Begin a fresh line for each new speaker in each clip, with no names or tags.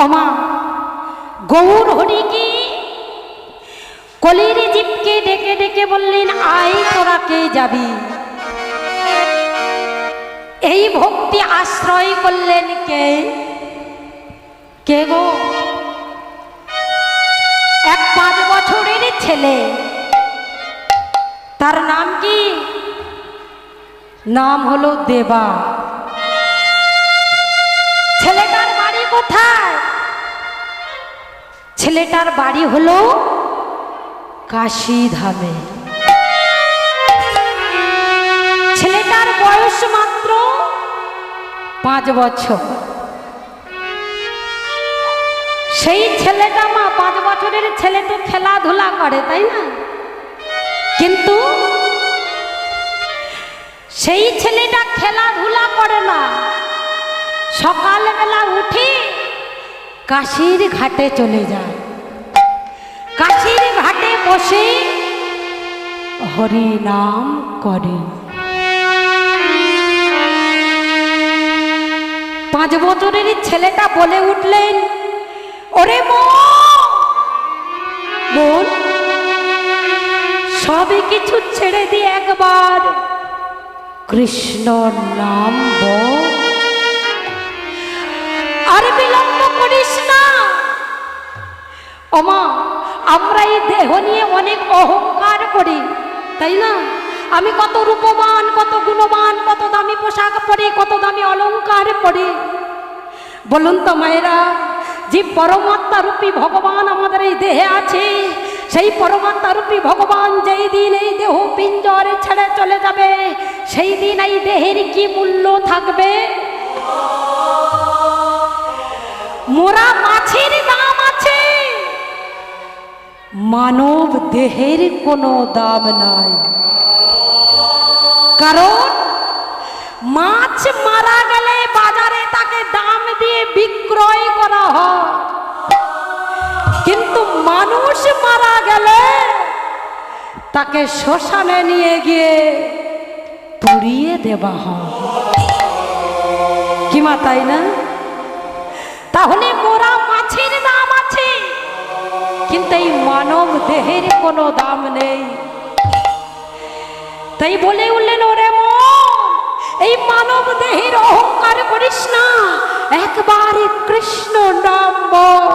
অমা গৌর হরি কি কলির জীবকে ডেকে ডেকে বললেন, আয় তোরা কে যাবি। এই ভক্তি আশ্রয় করলেন কে? কে গো? এক 5 বছরের ছেলে। তার নাম কি? নাম হলো দেবা। ছেলেটার বাড়ি কোথায়? ছেলেটার বাড়ি হলো কাশী ধামে। ছেলেটার বয়স মাত্র 5 বছর। সেই ছেলেটা মা 5 বছরের ছেলে তো খেলাধুলা করে, তাই না? কিন্তু সেই ছেলেটা খেলাধুলা করে না, সকালবেলা উঠে কাশীর ঘাটে চলে যায়। কাশীর ঘাটে বসে হরি নাম করে। 5 বছরের ছেলেটা বলে উঠলেন, ওরে মন, সবই কিছু ছেড়ে দিয়ে একবার কৃষ্ণ নাম বল, আর বিলম্ব করিস না। ওমা, আমরা এই দেহ নিয়ে অনেক অহংকার করি, তাই না? আমি কত রূপবান, কত গুণবান, কত দামি পোশাক পরি, কত দামি অলংকার পরি। বলুন তো মায়েরা, যে পরমাত্মা রূপী ভগবান আমাদের এই দেহে আছে, সেই পরমাত্মা রূপী ভগবান যেই দিন এই দেহ পিঞ্জর ছেড়ে চলে যাবে, সেই দিন এই দেহের কি মূল্য থাকবে? মোরা মাছের দাম আছে, মানব দেহের কোনো দাম নাই। কারণ মাছ মারা গেলে বাজারে তাকে দাম দিয়ে বিক্রয় করা হয়, কিন্তু মানুষ মারা গেলে তাকে শ্মশানে নিয়ে গিয়ে পুড়িয়ে দেওয়া হয়। কি মা, তাই না? তাহলে মোরা মাছের দাম আছে, কিন্তু এই মানব দেহের কোনো দাম নেই। তাই বলে উঠলেন, ওরে মন, এই মানব দেহের অহংকার করিস না, একবার কৃষ্ণ নাম বল।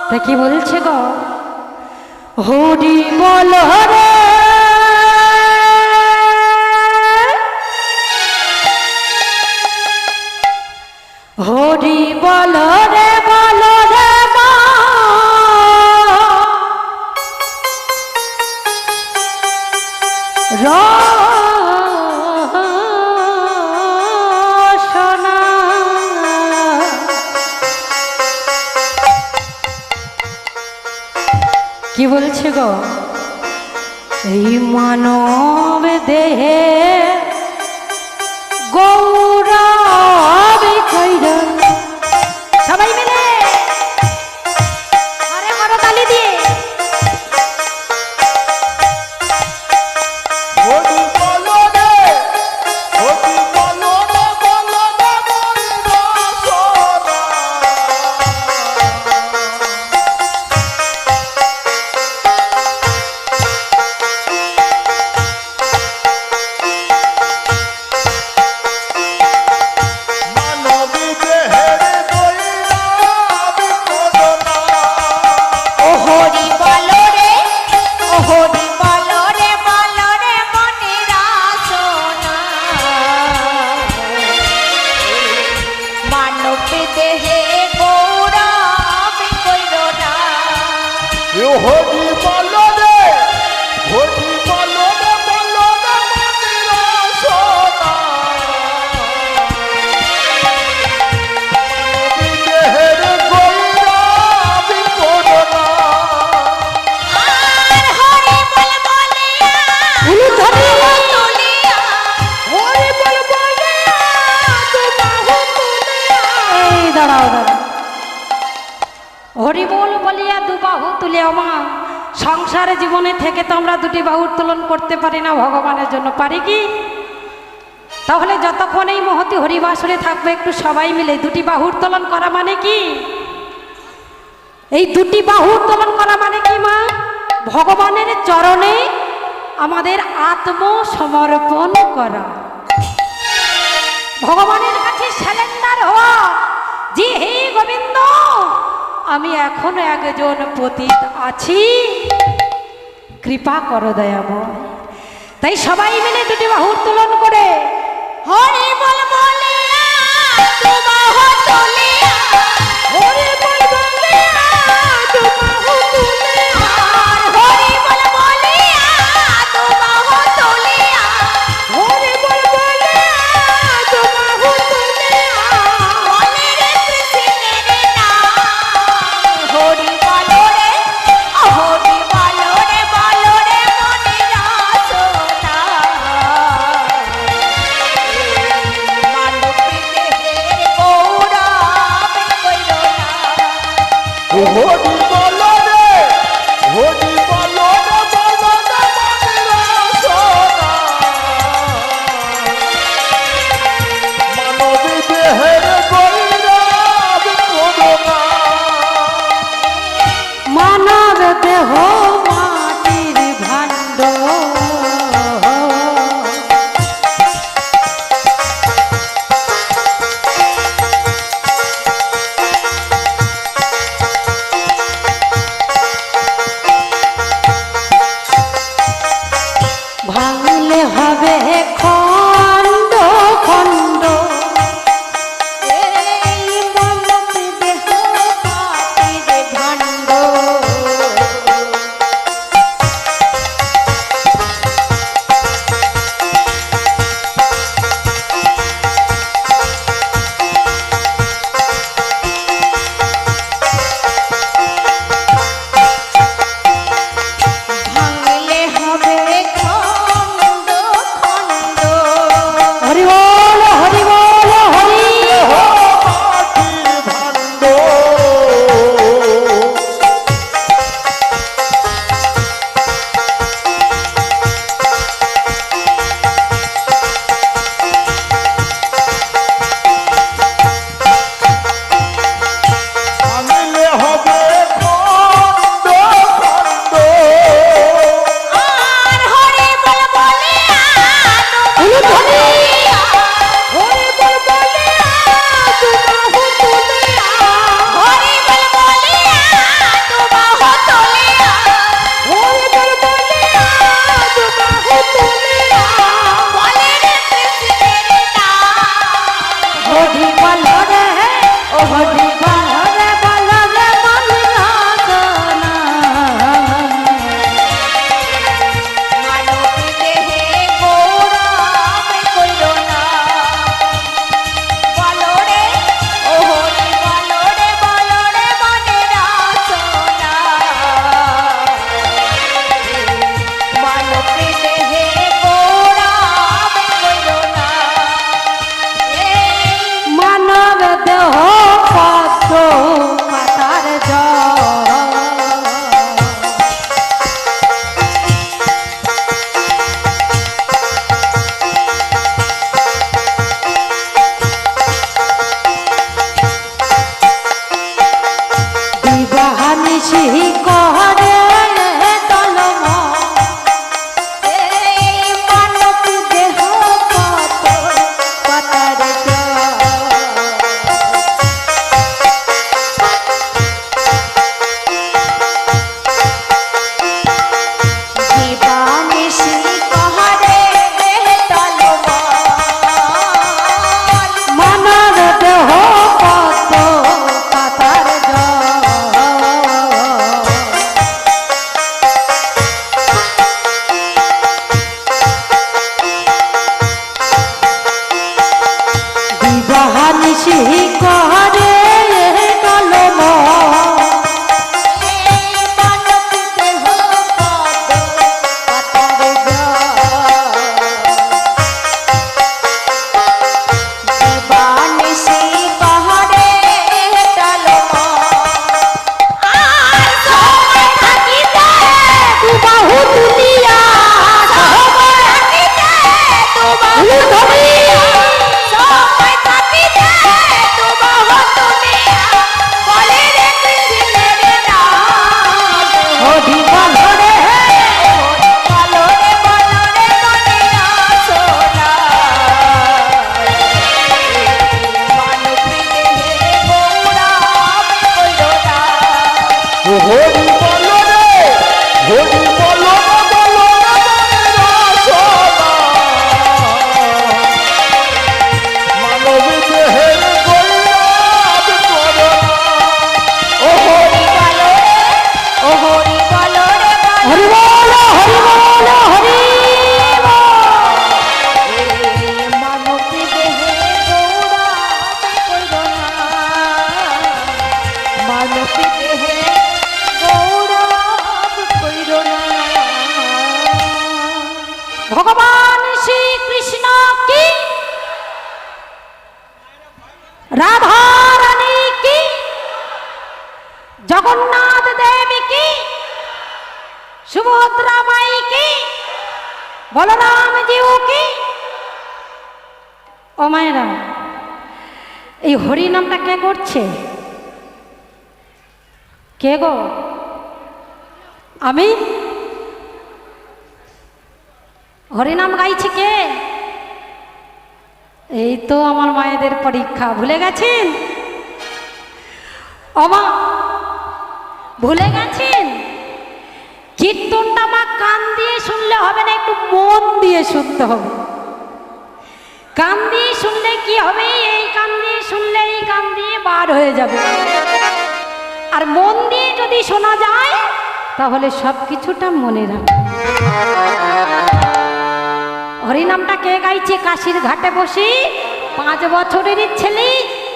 তা কি বলছে গো? হরি বল রে, হরি বল রে, বল রে রসনা। কি বলছে গো? এই মানব দেহে গৌরব কইরা, সবাই মিলে আরে মারো তালি দিয়ে। হরিবোল বলিয়া দুবাহু তুলে। আমার সংসারে জীবনে থেকে তো আমরা 2টি বাহু উত্তোলন করতে পারি না ভগবানের জন্য, পারি কি? তাহলে যতক্ষণ এই মহতি হরিবাসরে থাকবে একটু সবাই মিলে দুটি বাহু উত্তোলন করা মানে কি? এই দুটি বাহু উত্তোলন করা মানে কি মা? ভগবানের চরণে আমাদের আত্মসমর্পণ করা, ভগবানের কাছে স্যালেন্ডার হওয়া যে হে গোবিন্দ আমি এখনো একজন পতিত আছি, কৃপা করো দয়াময়। তাই সবাই মিলে দুটি বাহু উত্তোলন করে হরি বল বলিয়া দু বাহু তুলিয়া, হরি বল বলিয়া দু বাহু তুলিয়া, হরি বল বলিয়া দু বাহু তুলিয়া, হরি বল বলিয়া দু বাহু তুলিয়া, বলে রে কৃষ্ণের নাম হরি বলো রে, হরি বলো রে, বলো রে মনের বাসনা, মানব দেহের গৌরব কইরো না।
হরি বলো রে, হরি বলো রে, বলো রে মনের বাসনা, মানব দেহের গৌরব করো না।
মানব দেহ মাটির ভাণ্ড, ভাঙলে হবে খণ্ড খণ্ড, এই মানব দেহ মাটির ভাণ্ড। ভাঙলে হবে খণ্ড খণ্ড, হরি বল হরি বল হরি,
মাটির ভাণ্ড, ভাঙলে হবে খণ্ড খণ্ড,
আর হরি বল বলিয়া তুলিয়া, হরি বল বলিয়া তু বাহু তুলিয়া, হরি বল বলিয়া তু বাহু তুলিয়া, হরি বল বলিয়া তু বাহু তুলিয়া, বলে রে কৃষ্ণের নাম হরি বল রে, ও হরি বল রে, বল রে মনের বাসনা, মানব দেহে গৌরব কইরো না, বলো রে ও হরি বলো রে, বলো রে মনের বাসনা, মানব দেহে গৌরব কইরো না, মানব দেহ পদ্ম পাতার জল, বিবাহানিশি করে তলম, এই মানব দেহ কত পাতার জল, বিবাহানিশি করে তলম, মানব দেহ কত পাতার জল,
ও হরি বলো রে হরি বলো বলো মানব দেহের গৈরাব করো
ও হরি বলো রে, ও হরি বলো রে
হরি বল হরি বল হরি
মানবী দেহে গৌরব কইরো না, মানবী দেহে গৌরব কইরো না।
ভগবান শ্রীকৃষ্ণ কি, রাধা রানী কি, জগন্নাথ দেবী কি, সুভদ্রা মাই কি, বলরাম জিউ কি। ও মায়েরা, এই হরি নামটা কে করছে? কে গো? আমি? হরিনাম গাইছে কে? এই তো আমার মায়েদের পরীক্ষা, ভুলে গেছেন? অমা ভুলে গেছেন? কীর্তনটা মা কান দিয়ে শুনলে হবে না, একটু মন দিয়ে শুনতে হবে। কান দিয়ে শুনলে কি হবে? এই কান দিয়ে শুনলে এই কান দিয়ে বার হয়ে যাবে। আর মন দিয়ে যদি শোনা যায় তাহলে সব কিছুটা মনে রাখবে। হরিনামটা কে গাইছে? কাশির ঘাটে বসে 5 বছরের ছেলে,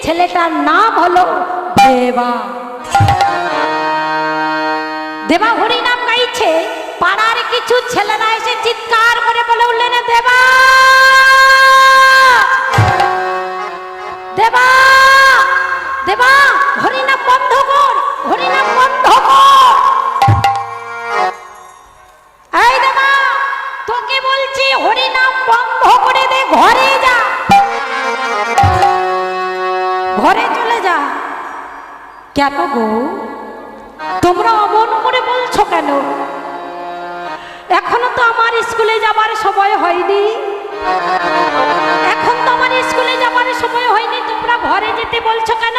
ছেলেটার নাম হলো দেবা। দেবা হরিনাম গাইছে। পাড়ার কিছু ছেলেরা এসে চিৎকার করে বলে উঠলেন, দেবা দেবা দেবা, হরিনাম বন্ধ কর, হরিনাম বন্ধ কর। এই দেবা, তোকে বলছি হরিনাম বন্ধ করে দে, ঘরে যা, ঘরে চলে যা। কেন গো, তোমরা অমন করে বলছো কেন? এখনো তো আমার স্কুলে যাবার সময় হয়নি, এখন তো আমার স্কুলে যাবার সময় হয়নি, তোমরা ঘরে যেতে বলছো কেন?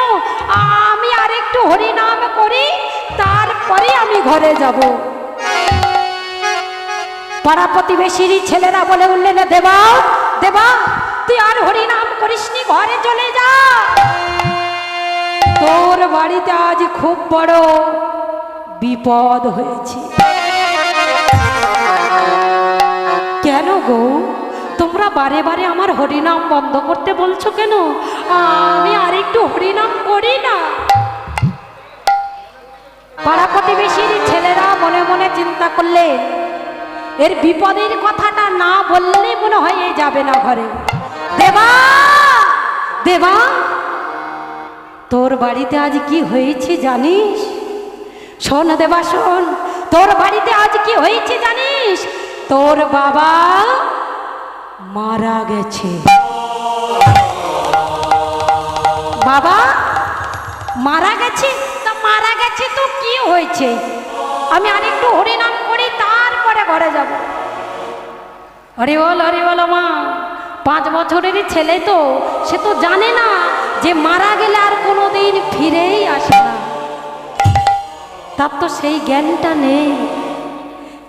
আমি আরেকটু হরিনাম করি, তারপরে আমি ঘরে যাব। পাড়া প্রতিবেশীর ছেলেরা বলে উঠলেন, দেবা দেবা, তুই আর হরিনাম করিসনি, ঘরে চলে যা। তোর বাড়িতে আজ খুব বড় বিপদ হয়েছে। কেন গো, তোমরা বারে বারে আমার হরিনাম বন্ধ করতে বলছো কেন? আমি আরেকটু হরিনাম করি না। পাড়া প্রতিবেশীর ছেলেরা মনে মনে চিন্তা করলে, এর বিপদের কথাটা না বললে মনে হয় এ যাবে না ঘরে। দেবা দেবা, তোর বাড়িতে আজ কি হয়েছে জানিস? শোন দেবা শোন, তোর বাড়িতে আজ কি হয়েছে জানিস? তোর বাবা মারা গেছে। বাবা মারা গেছে? তা মারা গেছে তো কি হয়েছে? আমি আরেকটু হরিনাম করি, তারপরে ঘরে যাব। হরি বল মা। 5 বছরের ছেলে তো, সে তো জানে না যে মারা গেলে আর কোনোদিন ফিরেই আসে না, তার তো সেই জ্ঞানটা নেই।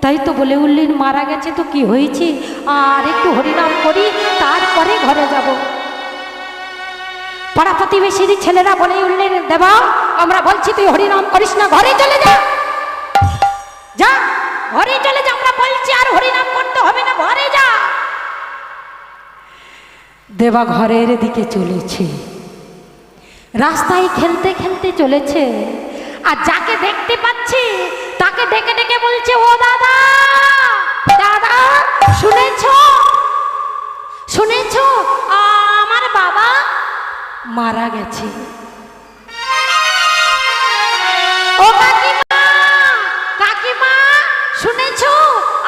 তাই তো বলে উঠলেন, মারা গেছে তো কি হয়েছে, আর একটু হরিনাম করি, তারপরে ঘরে যাব। পাড়া প্রতিবেশীর ছেলেরা বলে উঠলেন, দেবা, আমরা বলছি তুই হরিনাম করিস না, ঘরে চলে যা, যা ঘরে চলে যা, আমরা বলছি আর হরিনাম করতে হবে না, ঘরে যা। দেবা ঘরের দিকে চলেছে, রাস্তায় খেলতে খেলতে চলেছে, আর যাকে দেখতে পাচ্ছে তাকে ডেকে ডেকে বলছে, ও দাদা দাদা, শুনেছো শুনেছো, আমার বাবা মারা গেছে। ও কাকিমা কাকিমা, শুনেছো,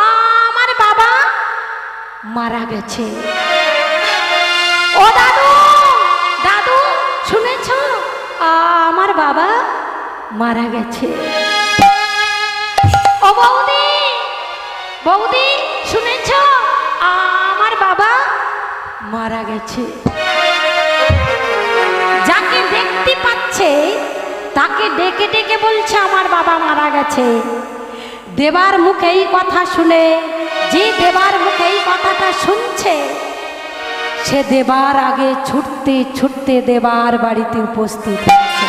আমার বাবা মারা গেছে। ও দাদু দাদু, শুনেছো, আমার বাবা মারা গেছে। ও বৌদি বৌদি, শুনেছো, আমার বাবা মারা গেছে। যাকে দেখতে পাচ্ছে তাকে ডেকে ডেকে বলছে আমার বাবা মারা গেছে। দেবার মুখে এই কথা শুনে, যে দেবার মুখে এই কথাটা শুনছে, সে দেবার আগে ছুটতে ছুটতে দেবার বাড়িতে উপস্থিত হচ্ছে।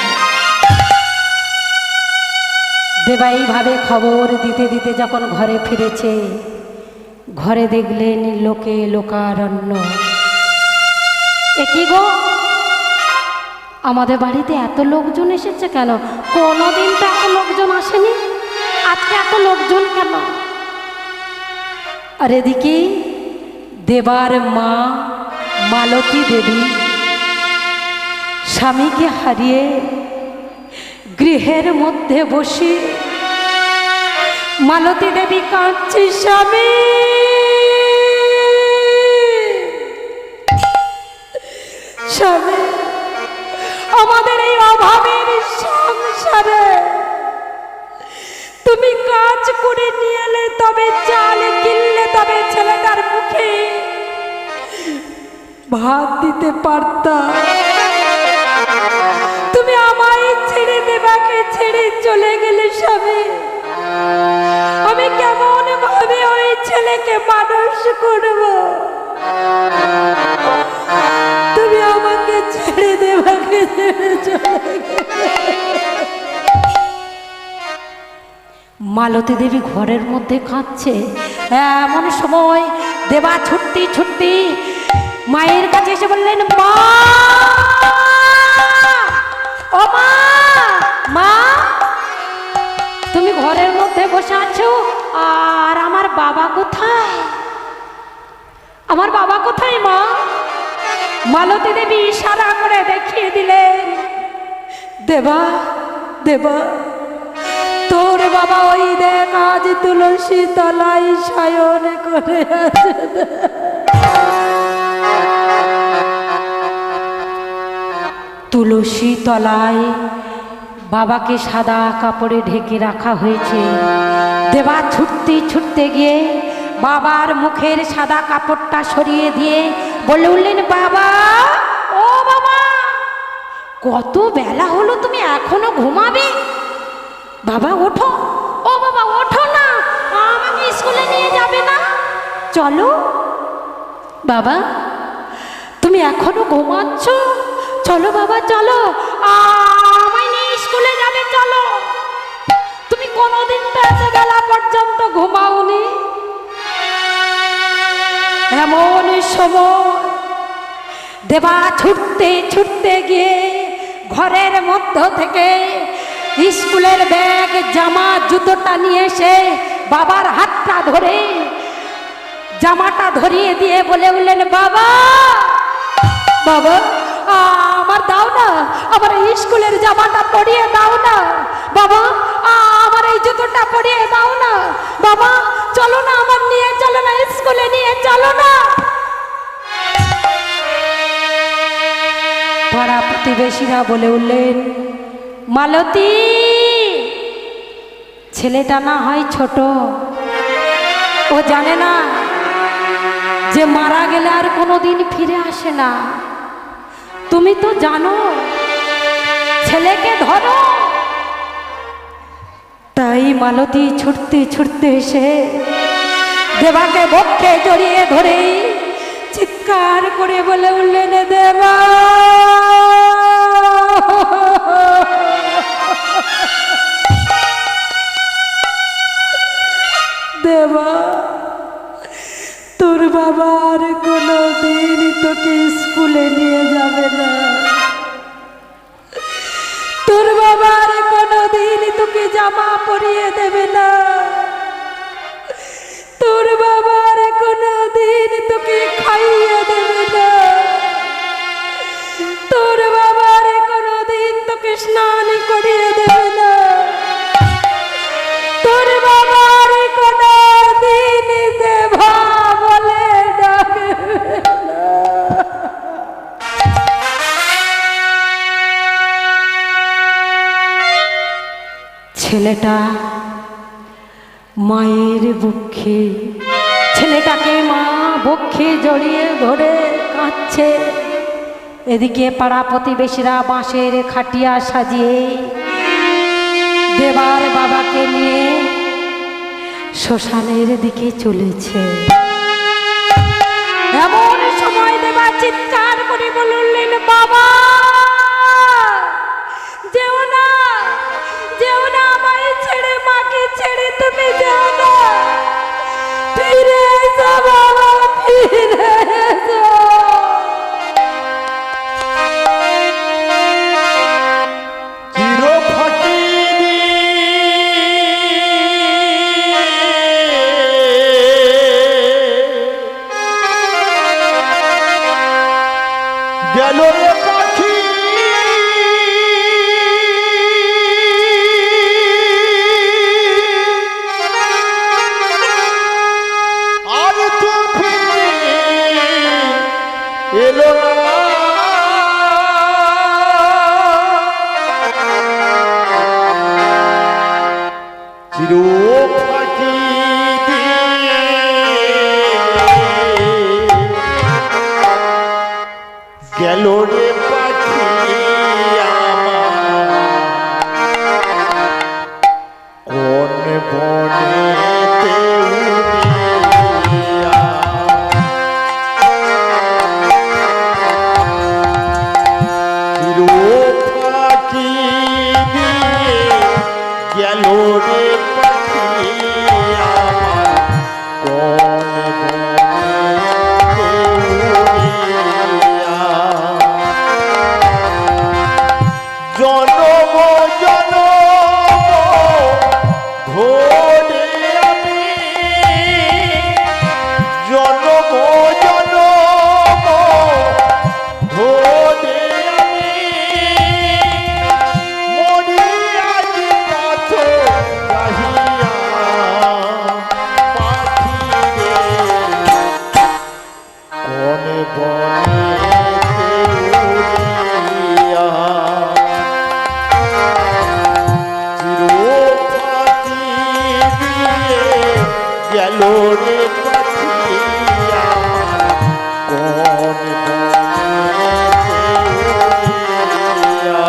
দেবা এইভাবে খবর দিতে দিতে যখন ঘরে ফিরেছে, ঘরে দেখলেন লোকে লোকারণ্য। এ কি গো, আমাদের বাড়িতে এত লোকজন এসেছে কেন? কোনোদিন তো এত লোকজন আসেনি, আজকে এত লোকজন কেন? আর এদিকে দেবার মা মালতী দেবী স্বামীকে হারিয়ে গৃহের মধ্যে বসে মালতী দেবী কাঁদছে, স্বামী স্বামী, আমাদের এই অভাবের সংসারে তুমি কাজ করে নিয়ে এলে, তবে চাল কিনলে তবে ছেলেটার মুখে ভাত দিতে পারতাম। তুমি আমায় ছেড়ে দেবাকে ছেড়ে চলে গেলে স্বামী, আমি কেমন ভাবে ওই ছেলেকে মানুষ করব? তুমি আমাকে ছেড়ে দেবাকে ছেড়ে চলে গেলে। মালতী দেবী ঘরের মধ্যে কাঁদছে। এমন সময় দেবা ছুটতে ছুটতে মায়ের কাছে এসে বললেন, মা, ও মা, মা, তুমি ঘরের মধ্যে বসে আছো, আর আমার বাবা কোথায়? আমার বাবা কোথায় মা? মালতী দেবী ইশারা করে দেখিয়ে দিলেন, দেবা, দেবা, তোর বাবা ওই দেখ আজ তুলসী তলায় শয়ন করে আছে। তুলসী তলায় বাবাকে সাদা কাপড়ে ঢেকে রাখা হয়েছে। দেবা ছুটতে ছুটতে গিয়ে বাবার মুখের সাদা কাপড়টা সরিয়ে দিয়ে বলে উঠলেন, বাবা, ও বাবা, কত বেলা হলো, তুমি এখনো ঘুমাবে? বাবা ওঠো, ও বাবা ওঠো না, আমাকে স্কুলে নিয়ে যাবে না? চলো বাবা, তুমি এখনো ঘুমাচ্ছ, চলো বাবা চলো, আমায় নিয়ে স্কুলে যাবে, চলো। তুমি কোনোদিন তো এত বেলা পর্যন্ত ঘুমাওনি। এমন সময় দেবা ছুটতে ছুটতে গিয়ে ঘরের মধ্য থেকে স্কুলের ব্যাগ, জামা, জুতোটা নিয়ে এসে বাবার হাতটা ধরে জামাটা ধরিয়ে দিয়ে বলে উঠলেন, বাবা, বাবা, আমার দাও না, আমার স্কুলের জামাটা পরিয়ে দাও না, বাবা, আমার এই জুতোটা পরিয়ে দাও না, বাবা, চলো না, আমার নিয়ে চলো না, স্কুলে নিয়ে চলো না। পাড়া প্রতিবেশীরা বলে উঠলেন, মালতী, ছেলেটা না হয় ছোট, ও জানে না যে মারা গেলে আর কোনোদিন ফিরে আসে না। তুমি তো জানো, ছেলেকে ধরো। তাই মালতী ছুটতে ছুটতে এসে দেবাকে বক্ষে জড়িয়ে ধরে চিৎকার করে বলে উঠলেন, দেবা, দেবা, তোর বাবার কোনোদিন তোকে স্কুলে নিয়ে যাবে না, তোর বাবার কোনোদিন তোকে জামা পরিয়ে দেবে না, তোর বাবার কোনোদিন তোকে খাইয়ে দেবে না, তোর বাবার কোনোদিন তোকে স্নান করিয়ে দেবে না, তোর বাবার কোনোদিন দেবা বলে ডাকবে না। ছেলেটা মায়ের বক্ষে, ছেলেটাকে মা বক্ষে জড়িয়ে ধরে কাঁদছে। এদিকে পাড়া প্রতিবেশীরা বাঁশের খাটিয়া সাজিয়ে দেবার বাবাকে নিয়ে শ্মশানের দিকে চলেছে। এমন সময় দেবা চিৎকার করে বললেন, বাবা যেও না, যেও না, আমায় ছেড়ে, মাকে ছেড়ে তুমি যেও না, ফিরে এসো বাবা, ফিরে এসো।
চির ফাটিনি গেল রে পাখি, আর তো ফিরে এলো না। চির ফাঁকি দিয়ে গেল রে পাখি আমার, কোন বনেতে উড়িয়া। চির ফাঁকি দিয়ে গেল রে পাখি আমার, কোন বনেতে উড়িয়া। জনম জনম ধরে আমি, জনম জনম ধরে আমি মরি আজ পথ চাহিয়া। পাখি রে কোন বনেতে উড়িয়া। চির ফাঁকি দিয়ে গেল রে পাখি আমার, কোন বনেতে উড়িয়া।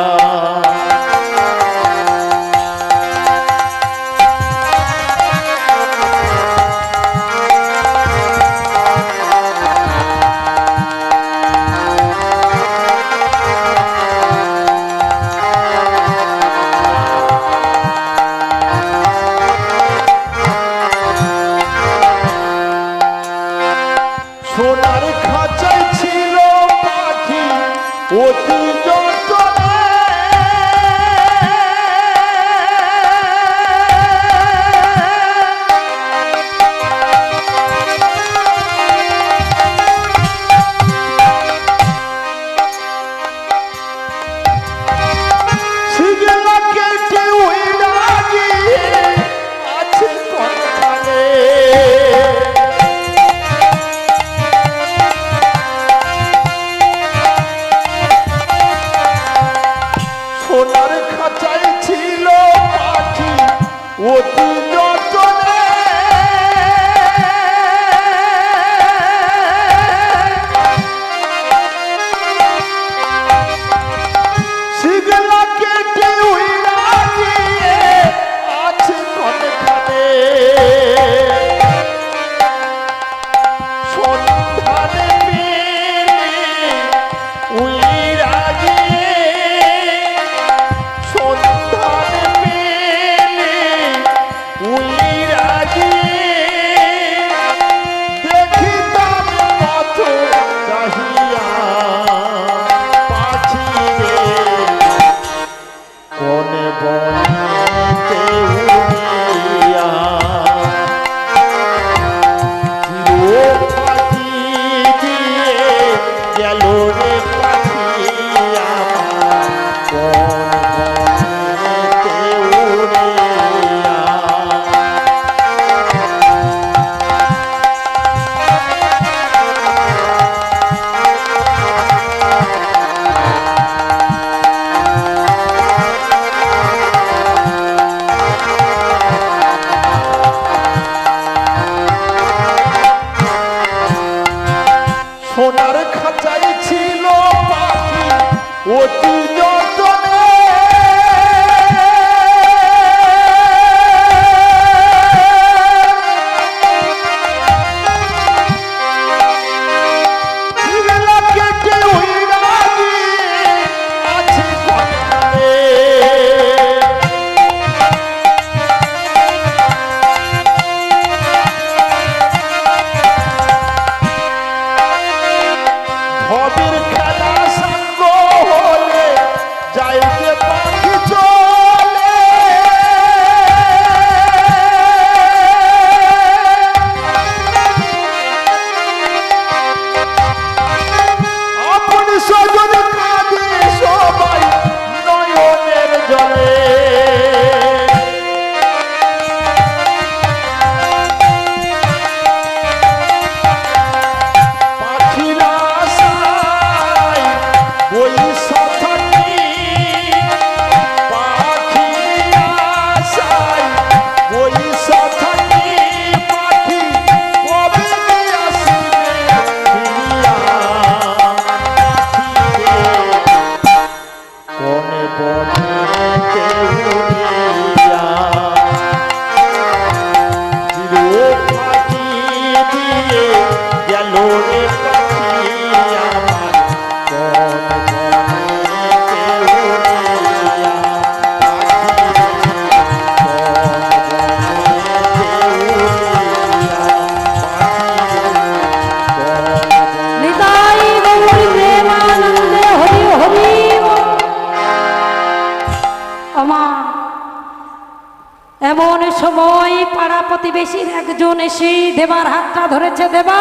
এমন সময় পাড়া প্রতিবেশীর একজন এসে দেবার হাতটা ধরেছে। দেবা,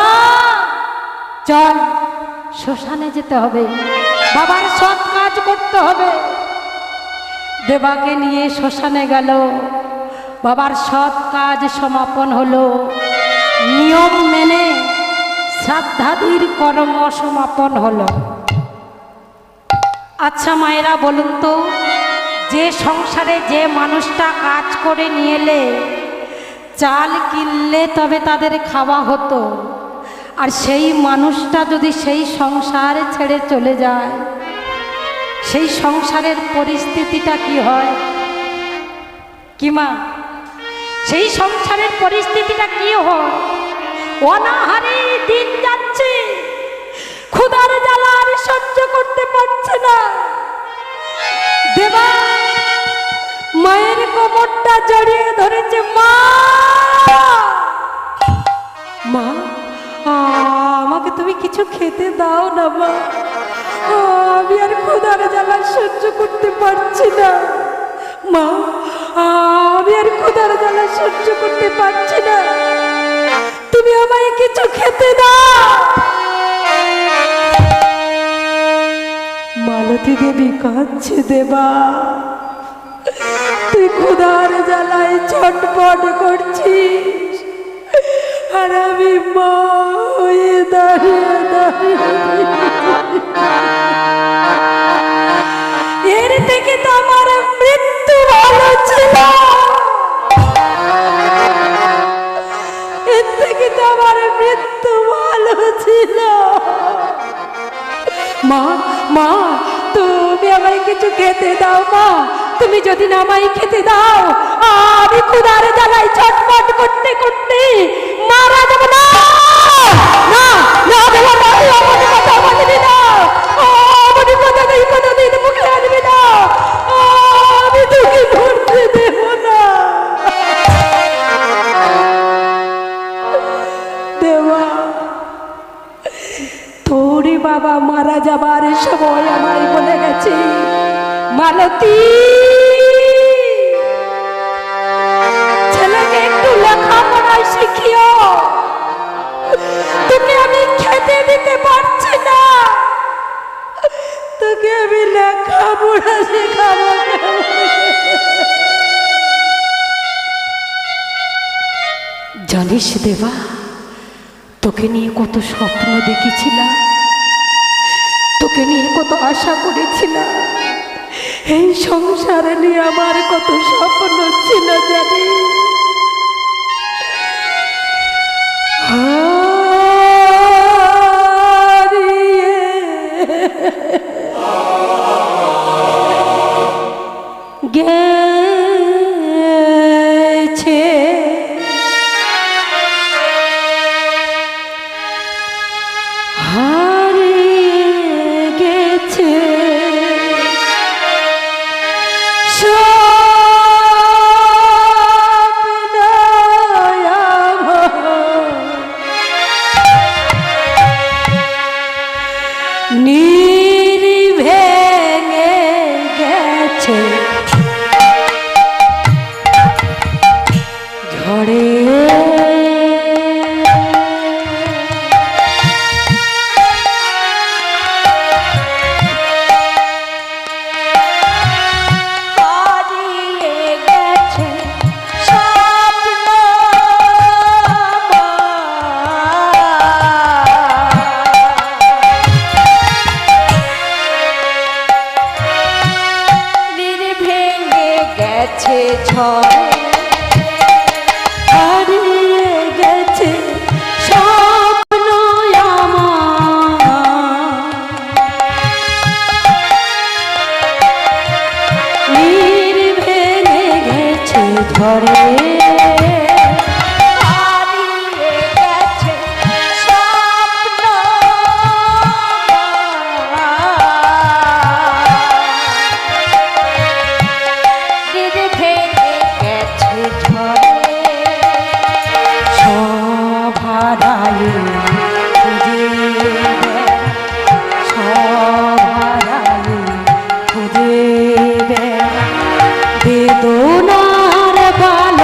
চল শ্মশানে যেতে হবে, বাবার সৎ কাজ করতে হবে। দেবাকে নিয়ে শ্মশানে গেল। বাবার সৎ কাজ সমাপন হলো, নিয়ম মেনে শ্রাদ্ধাদির কর্ম সমাপন হলো। আচ্ছা মায়েরা বলুন তো, যে সংসারে যে মানুষটা কাজ করে নিয়ে এলে চাল কিনলে তবে তাদের খাওয়া হতো, আর সেই মানুষটা যদি সেই সংসার ছেড়ে চলে যায়, সেই সংসারের পরিস্থিতিটা কি হয়? কি মা, সেই সংসারের পরিস্থিতিটা কি হয়? অনাহারে দিন যাচ্ছে, ক্ষুধার জ্বালা আর সহ্য করতে পারছে না। দেবা মায়ের কোমরটা জড়িয়ে ধরেছে। মা, মা, আমাকে তুমি কিছু খেতে দাও না মা, আমি আর ক্ষুধার জ্বালা সহ্য করতে পারছি না। মা, আমি আর ক্ষুধার জ্বালা সহ্য করতে পারছি না, তুমি আমায় কিছু খেতে দাও। মালতী দেবী কাঁদছে। দেবা, তুই ক্ষুধার জ্বালায় ছটফট করছিস, আর আমি মা হয়ে দাঁড়িয়ে দাঁড়িয়ে, এর থেকে তো আমার মৃত্যু ভালো ছিল, এর থেকে তো আমার মৃত্যু ভালো ছিল। মা, মা, তুমি আমায় কিছু খেতে দাও মা, তুমি যদি না আমায় খেতে দাও আমি ক্ষুধার জ্বালায় ছটফট করতে করতে মারা যাবো। না না না, দেবা না, আমাদের কথা বলবি না, আমাদের কথা নেই, কথা নেই, মুখে আনবি না, আমি তোকে মরতে দেব না। দেবা, তোরে বাবা মারা যাবার সময় আমায় বলে গেছে, মালতী, ছেলেকে একটু লেখাপড়ায় শিখিও, তোকে আমি খেতে দিতে পারছি না, তোকে আমি লেখাপড়া শেখাবো। জানিস দেবা, তোকে নিয়ে কত স্বপ্ন দেখেছিলাম, তোকে নিয়ে কত আশা করেছিলাম, এই সংসারে নিয়ে আমার কত স্বপ্ন ছিল জানি। গেছে হারিয়ে গেছে স্বপ্ন আমার, নীর ভেঙে গেছে ঝড়ে, হারিয়ে গেছে স্বপ্ন, নীর ভেঙে গেছে ঝড়ে, সব হারায়ে খুঁজে, সব হারায়ে খুঁজে বেদনার বাল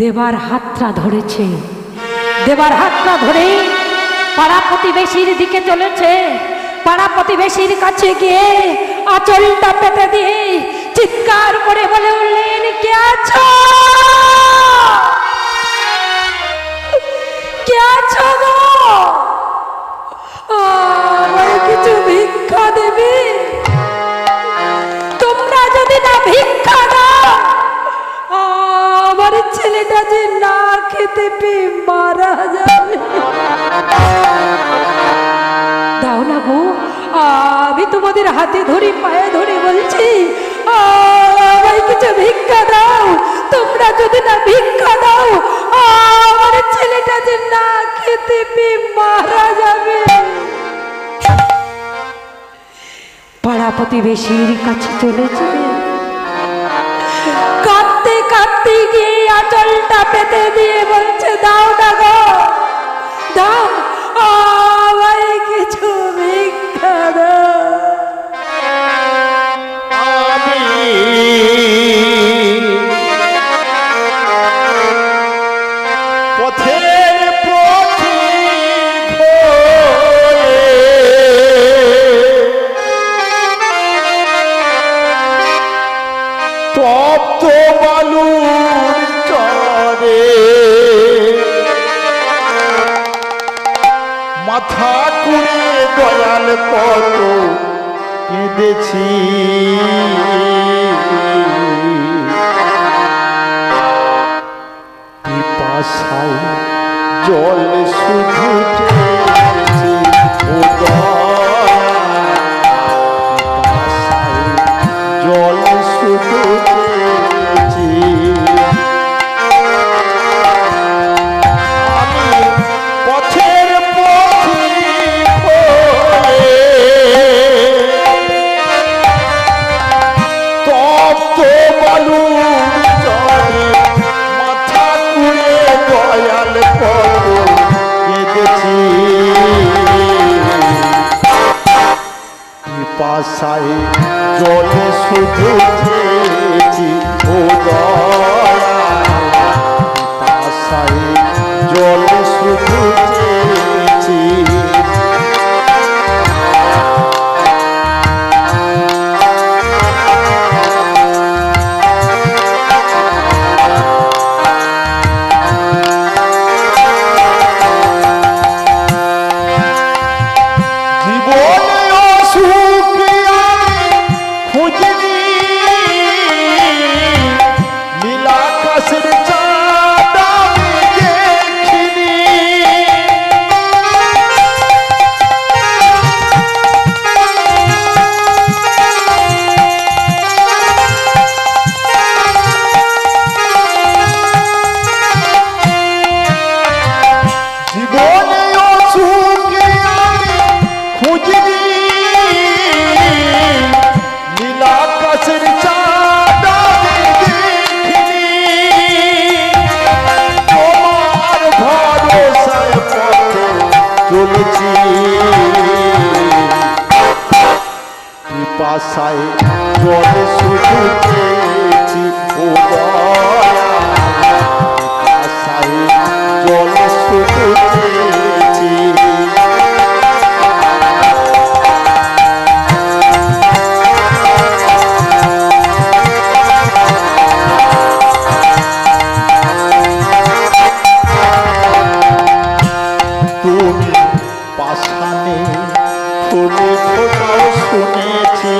দেবার হাতটা ধরেছে, দেবার হাতটা ধরে পাড়া প্রতিবেশীর দিকে চলেছে। পাড়া প্রতিবেশীর কাছে গিয়ে আঁচলটা পেতে দিয়ে চিৎকার করে বলে উঠলেন, কে আছো, কে আছো গো, আমায় কিছু ভিক্ষা দেবে? তোমরা যদি না ভিক্ষা দাও, আমার ছেলেটা যে না খেতে পেয়ে মারা যাবে। দাও না গো, আমি তোমাদের হাতে ধরে পায়ে ধরে বলছি, আমায় কিছু ভিক্ষা দাও। তোমরা যদি না ভিক্ষা দাও, আমার ছেলেটা যে না খেতে পেয়ে মারা যাবে। পাড়া প্রতিবেশীর কাছে চলেছে, কাঁদতে কাঁদতে গিয়ে আঁচলটা পেতে দিয়ে বলছে, দাও না গো, দাও, আমায় কিছু ভিক্ষা দাও।
পথের পথিক হয়ে তপ্ত বালুর চরে মাথা কুড়ে দয়াল কত কেঁদেছি। পিপাসায় জল শুধু চেয়েছি, ও দয়াল, পিপাসায় জল শুধু চেয়েছি। আমি পথের পথিক হয়ে তপ্ত বালুর চরে মাথা কুড়ে দয়াল কত কেঁদেছি। পিপাসায় জলে শুধু চেয়েছি, ও দয়াল, পিপাসায় জলে শুধু চেয়েছি। জীবনে অসুখ আমি খুঁজিনি, নীলাকাশের চাঁদ আমি দেখিনি। জীবনে অসুখ আমি খুঁজিনি, নীলাকাশের চাঁদ আমি দেখিনি। তোমার ভরসায় পথে চলেছি, পিপাসায় জলে শুধু চেয়েছি, ও দয়াল, পিপাসায় জলে শুধু চেয়েছি। তুমি পাষাণে ফুলে ফোটাও শুনেছি,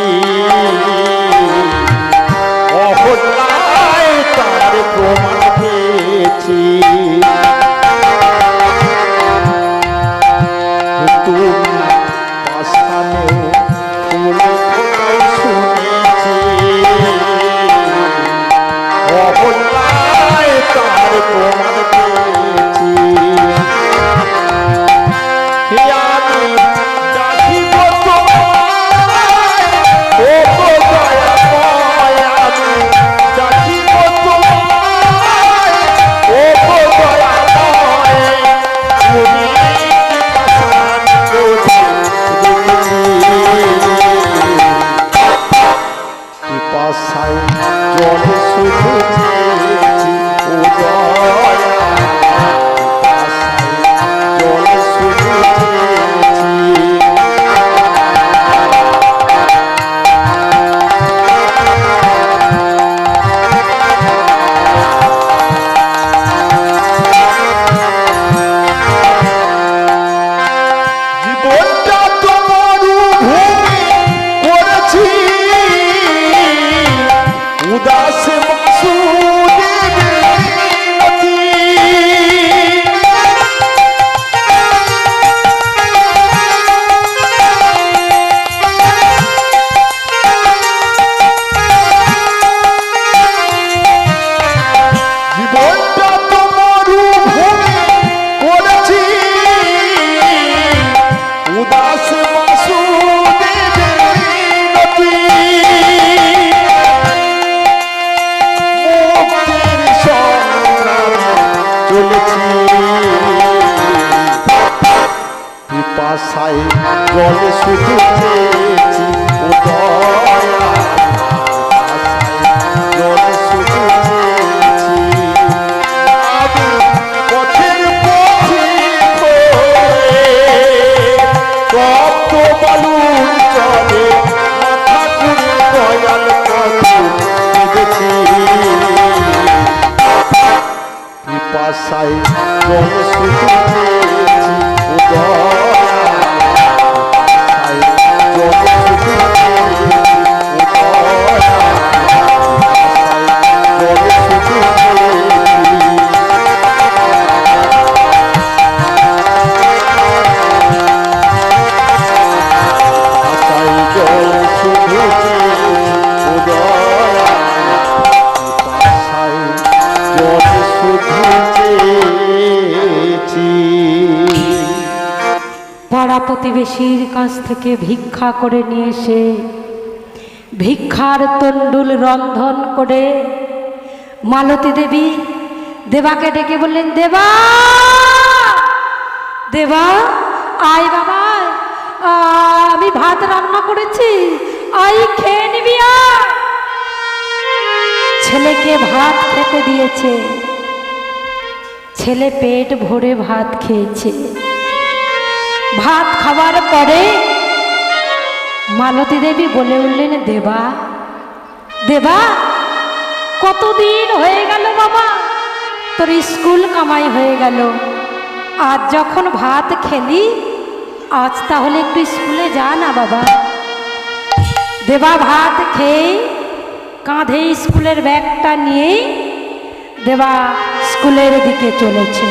অহল্যায় তার প্রমাণ পেয়েছি। তুমি পাষাণেও ফুলে ফোটাও শুনেছি, অহল্যায় তার প্রমাণ পেয়েছি। আমি ডাকিব তোমায়, ও গো দয়াময়, আমি ডাকিব তোমায়, ও গো দয়াময়। তুমি পাষাণ করে রেখেছি, পিপাসায় জলে শুধু চেয়েছি, ও দয়াল, চলেছি পিপাসায় জল শুধু চেয়েছি ও দয়া পিপাসায় জল শুধু চেয়েছি আমি পথের পথিক হয়ে রক্ত বালুর জলে মাথা কুড়ি দয়াল কত কেঁদেছি পিপাসায় জল শুধু চেয়েছি ও দয়া পিপাসায় জল শুধু চেয়েছি ও দয়া পিপাসায় জল শুধু চেয়েছি আশায় জল শুধু চেয়েছি ও দয়া আশায় জল শুধু চেয়েছি
পাড়া প্রতিবেশীর কাছ থেকে ভিক্ষা করে নিয়ে এসে ভিক্ষার তণ্ডুল রন্ধন করে মালতী দেবী দেবাকে ডেকে বললেন, দেবা দেবা আয় বাবা, আমি ভাত রান্না করেছি, আই খেয়ে নিবি আয়। ছেলেকে ভাত খেতে দিয়েছে, ছেলে পেট ভরে ভাত খেয়েছে। ভাত খাওয়ার পরে মালতী দেবী বলে উঠলেন, দেবা দেবা কতদিন হয়ে গেল বাবা, তোর স্কুল কামাই হয়ে গেল, আজ যখন ভাত খেলি আজ তাহলে একটু স্কুলে যা না বাবা। দেবা ভাত খেয়ে কাঁধে স্কুলের ব্যাগটা নিয়ে দেবা স্কুলের দিকে চলেছে।